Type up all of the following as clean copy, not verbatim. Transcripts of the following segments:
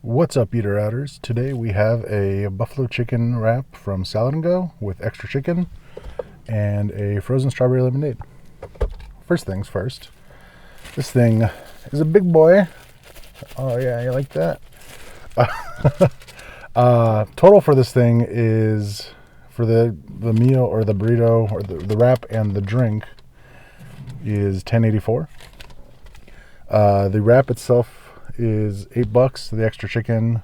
What's up, Eater Outers? Today we have a buffalo chicken wrap from Salad and Go with extra chicken and a frozen strawberry lemonade. First things first, this thing is a big boy. Oh yeah, you like that? Total for this thing is, for the meal or the burrito or the wrap and the drink, is $10.84. The wrap itself is $8. The extra chicken,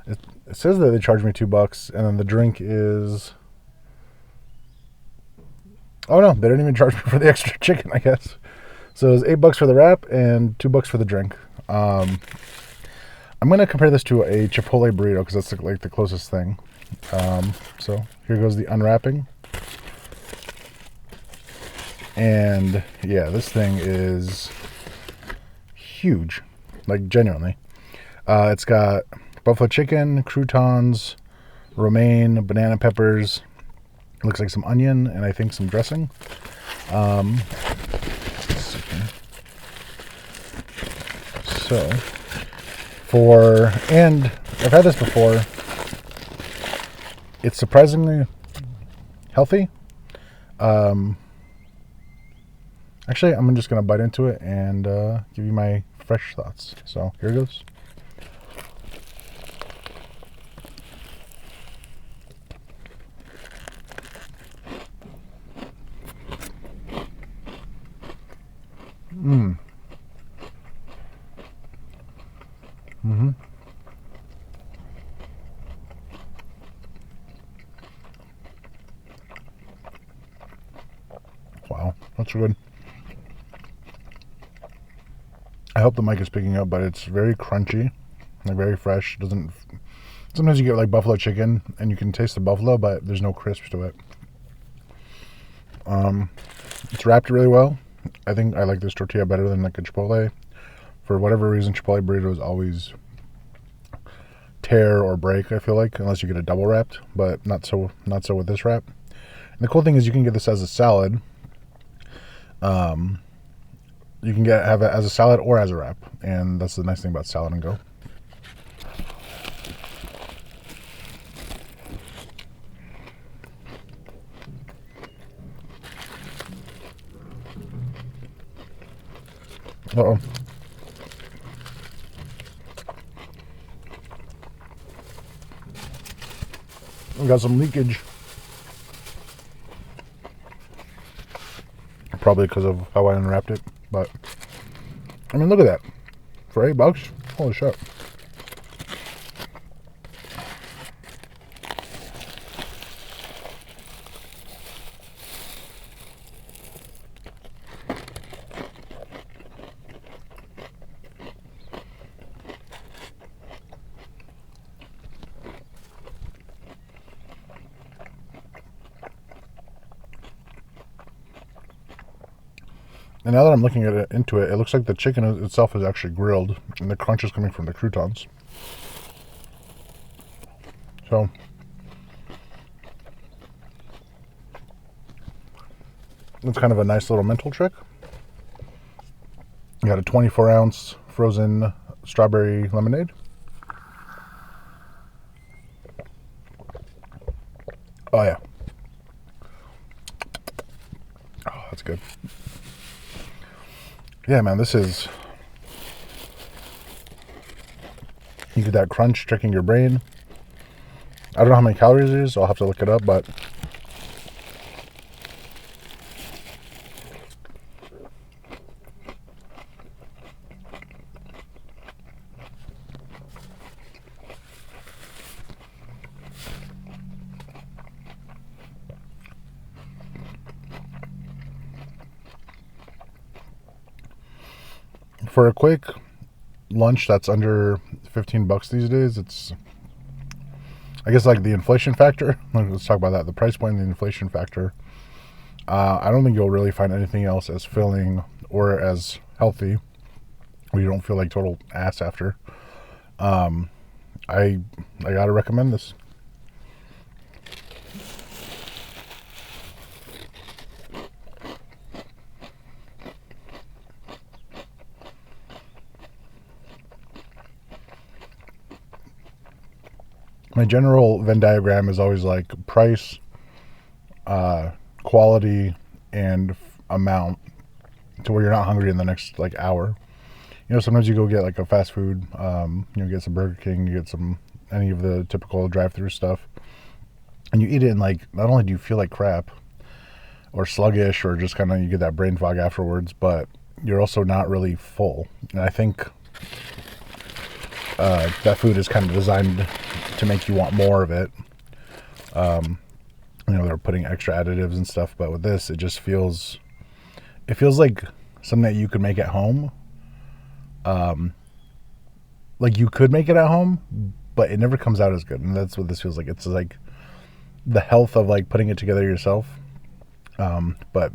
it says that they charged me $2, and then the drink is, oh no, they didn't even charge me for the extra chicken, I guess. So it was $8 for the wrap and $2 for the drink. I'm gonna compare this to a Chipotle burrito because that's like the closest thing. So here goes the unwrapping, and yeah, this thing is huge. Like, genuinely. It's got buffalo chicken, croutons, romaine, banana peppers. It looks like some onion and I think some dressing. And I've had this before. It's surprisingly healthy. Actually, I'm just going to bite into it and give you my fresh thoughts. So here goes. Wow, that's good. I hope the mic is picking up, but it's very crunchy, like very fresh. Doesn't Sometimes you get like buffalo chicken and you can taste the buffalo, but there's no crisp to it. It's wrapped really well. I think I like this tortilla better than like a Chipotle. For whatever reason, Chipotle burritos always tear or break, I feel like, unless you get a double wrapped, but not so with this wrap. And the cool thing is you can get this as a salad. You can have it as a salad or as a wrap, and that's the nice thing about Salad and Go. Uh-oh. We got some leakage. Probably because of how I unwrapped it, but I mean, look at that. For $8? Holy shit. And now that I'm looking at it into it, it looks like the chicken itself is actually grilled, and the crunch is coming from the croutons. So it's kind of a nice little mental trick. You got a 24-ounce frozen strawberry lemonade. Oh yeah. Oh, that's good. Yeah, man, this is... You get that crunch tricking your brain. I don't know how many calories it is, so I'll have to look it up, but... For a quick lunch that's under $15 these days, it's, I guess, like the inflation factor. Let's talk about that. The price point and the inflation factor. I don't think you'll really find anything else as filling or as healthy where you don't feel like total ass after. I gotta recommend this. my general Venn diagram is always like price, quality, and amount, to where you're not hungry in the next like hour. You know, sometimes you go get like a fast food, you know, get some Burger King, you get some any of the typical drive-through stuff, and you eat it, and like not only do you feel like crap or sluggish or just kind of you get that brain fog afterwards, but you're also not really full. And I think that food is kind of designed to make you want more of it. You know, they're putting extra additives and stuff, but with this, it just feels like something that you could make at home. Like you could make it at home, but it never comes out as good. And that's what this feels like. It's like the health of like putting it together yourself, but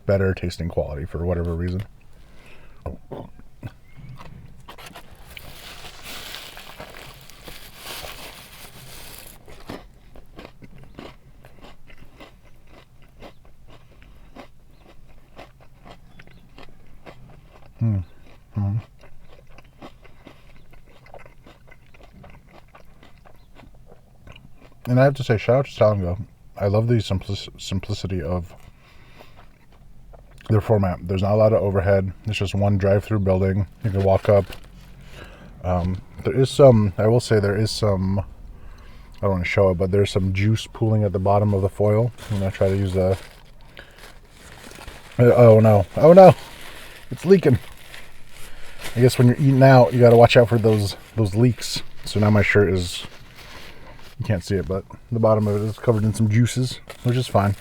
better tasting quality for whatever reason. And I have to say, shout out to Style and Go. I love the simplicity of their format. There's not a lot of overhead. It's just one drive-through building. You can walk up. There is some, I will say there is some, I don't want to show it, but there's some juice pooling at the bottom of the foil. I'm going to try to use a, oh no, it's leaking. I guess when you're eating out, you got to watch out for those leaks. So now my shirt is, you can't see it, but the bottom of it is covered in some juices, which is fine.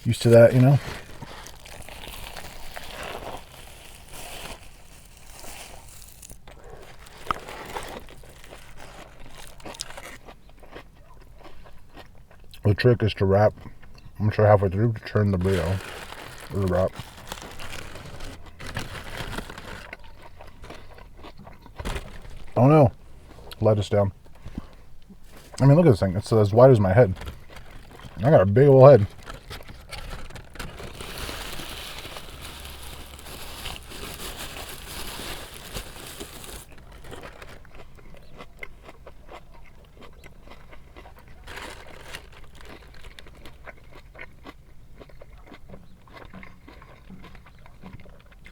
Used to that, you know. The trick is to wrap, I'm sure halfway through, to turn the burrito, or the wrap. Oh no, let us down. I mean, look at this thing. It's as wide as my head. I got a big old head.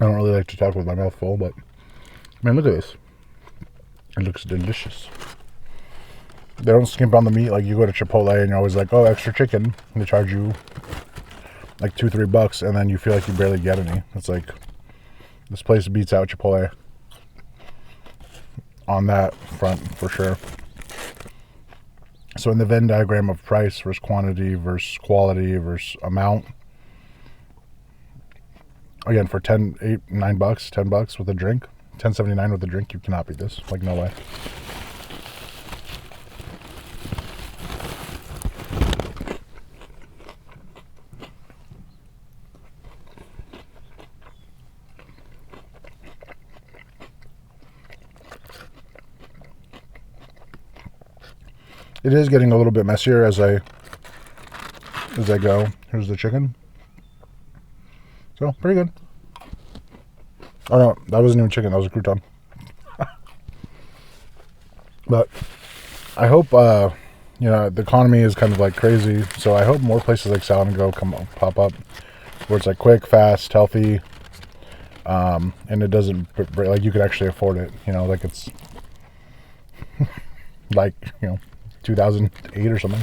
I don't really like to talk with my mouth full, but man, look at this. It looks delicious. They don't skimp on the meat like you go to Chipotle and you're always like, oh, extra chicken. And they charge you like $2-3, and then you feel like you barely get any. It's like this place beats out Chipotle on that front for sure. So in the Venn diagram of price versus quantity versus quality versus amount, again, for $10 with a drink, $10.79 with a drink, you cannot beat this. Like, no way. It is getting a little bit messier as I go. Here's the chicken. So, pretty good. Oh no, that wasn't even chicken, that was a crouton. But I hope, you know, the economy is kind of like crazy, so I hope more places like Style and Go pop up, where it's like quick, fast, healthy, and it doesn't, like, you could actually afford it, you know, like it's like, you know, 2008 or something.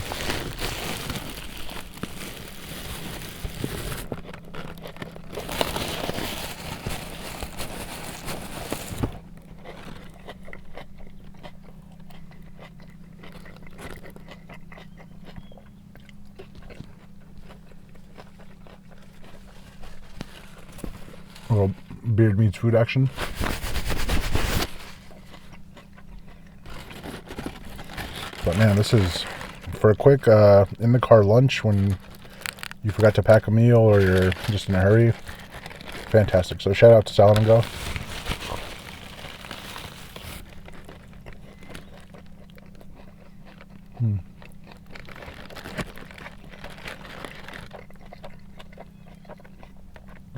A little beard meets food action. But man, this is for a quick in the car lunch when you forgot to pack a meal or you're just in a hurry. Fantastic. So shout out to Style and Go.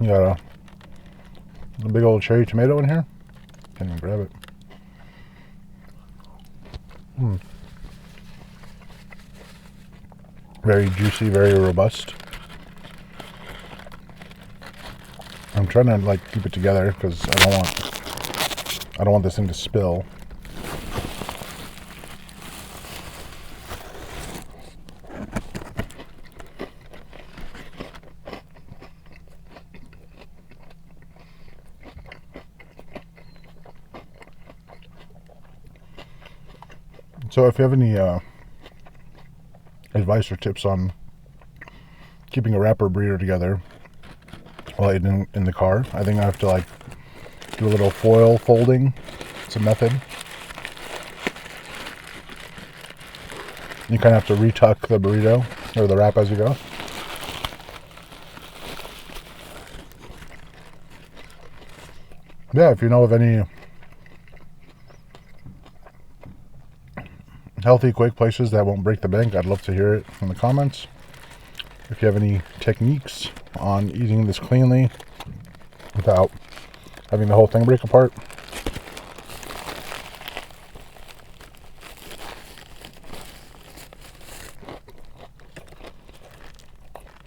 You got a big old cherry tomato in here. Can't even grab it. Very juicy, very robust. I'm trying to like keep it together because I don't want this thing to spill. So if you have any advice or tips on keeping a wrap or burrito together while eating in the car, I think I have to like do a little foil folding. It's a method. You kind of have to retuck the burrito or the wrap as you go. Yeah, if you know of any healthy, quick places that won't break the bank, I'd love to hear it in the comments. If you have any techniques on eating this cleanly without having the whole thing break apart.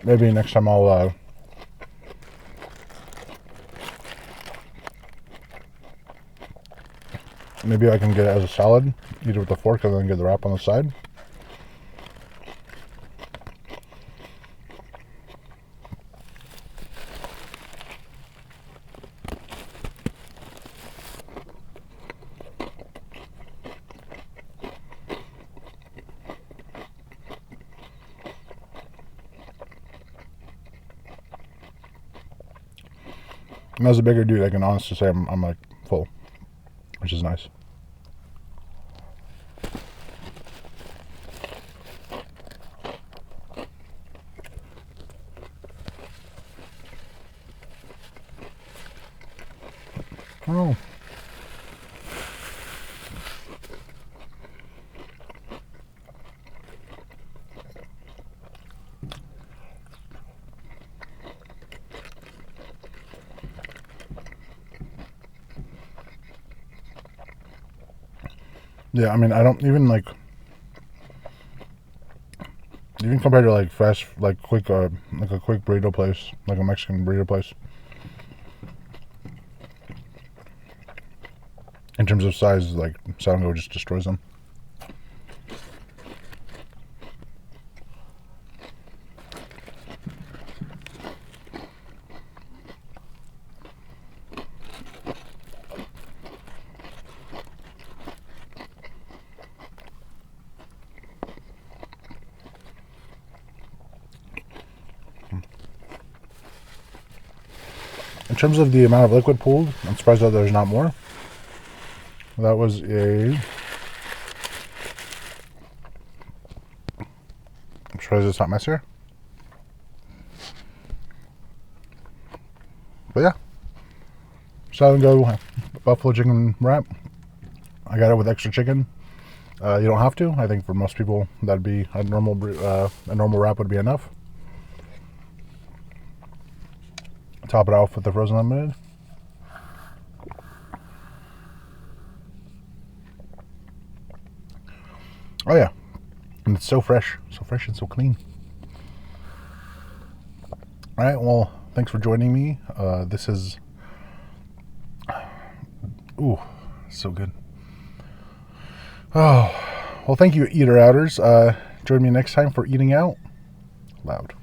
Maybe next time I'll maybe I can get it as a salad, eat it with a fork, and then get the wrap on the side. And as a bigger dude, I can honestly say I'm like full, which is nice. Oh. Yeah, I mean, I don't even like, even compared to like fast, like quick, like a quick burrito place, like a Mexican burrito place. In terms of size, like Salgo just destroys them. In terms of the amount of liquid pooled, I'm surprised that there's not more. That was I'm surprised it's not messier. But yeah, Salgo buffalo chicken wrap. I got it with extra chicken. You don't have to. I think for most people that'd be a normal wrap would be enough. Top it off with the frozen lemonade. Oh yeah, and it's so fresh and so clean. All right, well, thanks for joining me. This is, ooh, so good. Oh, well, thank you, Eater Outers. Join me next time for Eating Out Loud.